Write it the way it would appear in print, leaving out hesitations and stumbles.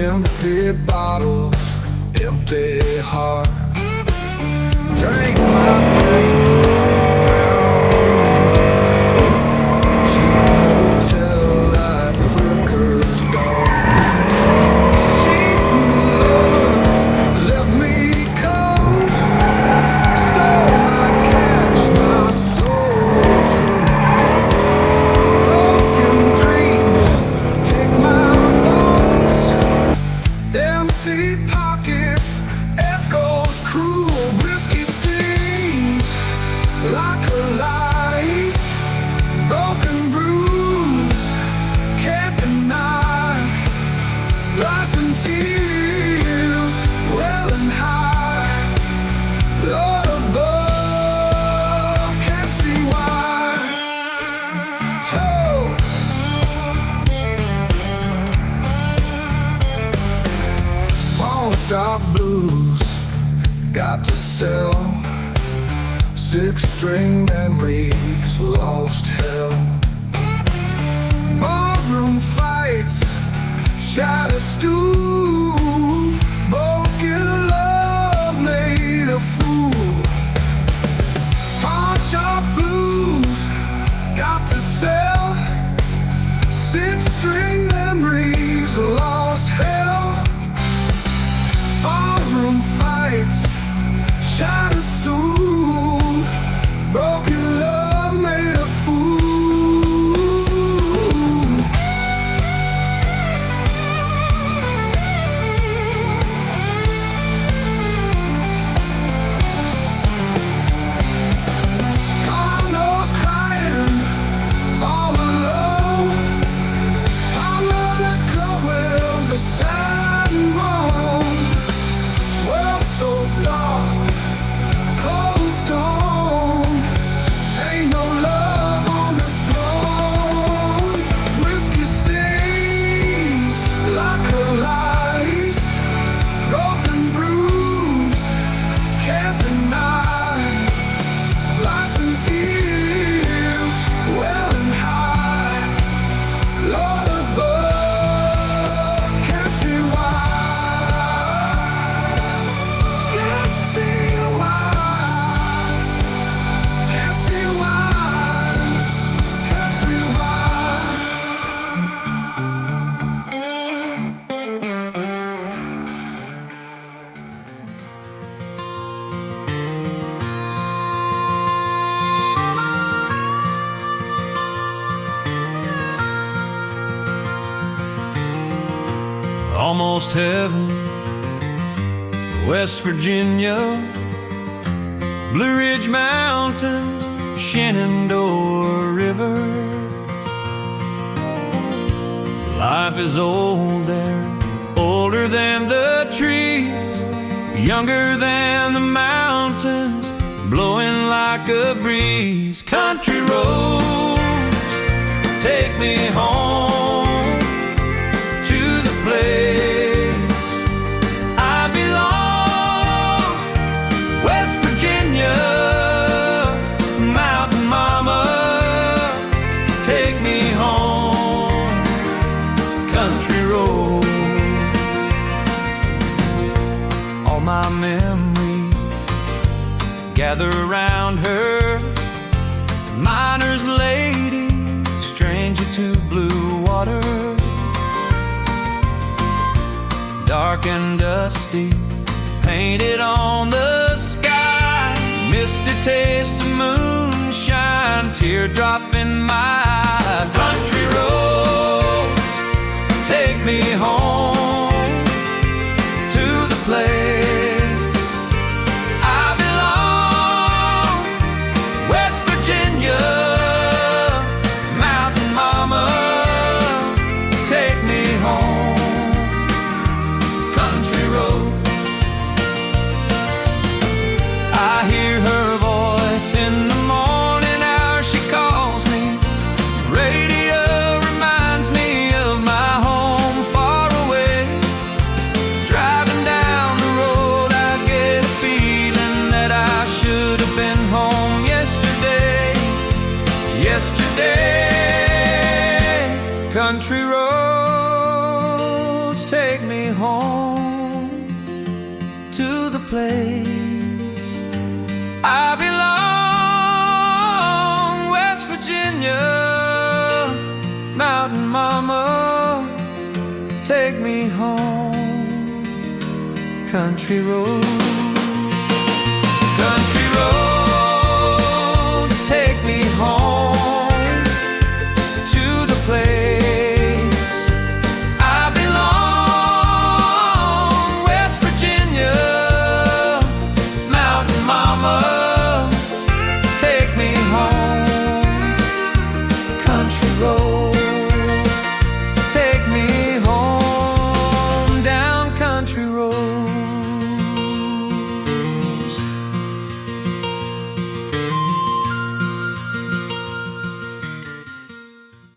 Empty bottles, empty heart. Drank my pain, drowned. Cheap hotel light flickers dark. Cheap lover left me cold. Stole my cash, my soul too. Broken dreams, pick my bones. Empty pockets, echoes cruel, whiskey stings like a lice. Broken bruise, can't deny. Lies and tears, welling high. Lord above, can't see why. Oh. Pawn shop blues, got to sell. Six-string memories, lost hell. Ballroom fights, shattered stew. Broken love made a fool. Pawn shop blues, got to sell. Six-string memories, lost hell. Ballroom fights, shattered stool. Broken love made a fool. Condos crying, all alone. Harmonica wells are sad and wrong. World so dark, cold stone. Ain't no love on this throne. Whiskey stings like a lice. Broken bruise, can't deny. Lies and tears, welling high. Lord above, can't see why. Can't see why. Can't see why. Can't see why. Almost heaven, West Virginia, Blue Ridge Mountains, Shenandoah River. Life is old there, older than the trees, younger than the mountains, blowing like a breeze. Country roads, take me home to the place I belong. West Virginia, Mountain Mama, take me home. Country road. All my memories gather around her. Miner's lady, stranger to blue water. Dark and dusty, painted on the sky. Misty taste of moonshine, teardrop in my eye. Country roads, take me home to the place I belong. West Virginia, Mountain Mama, take me home. Country road. I hear her voice in the morning hour. She calls me. Radio reminds me of my home far away. Driving down the road, I get a feeling that I should have been home yesterday. Yesterday. Country roads, roads take me home to the place I belong. West Virginia, Mountain Mama, take me home. Country roads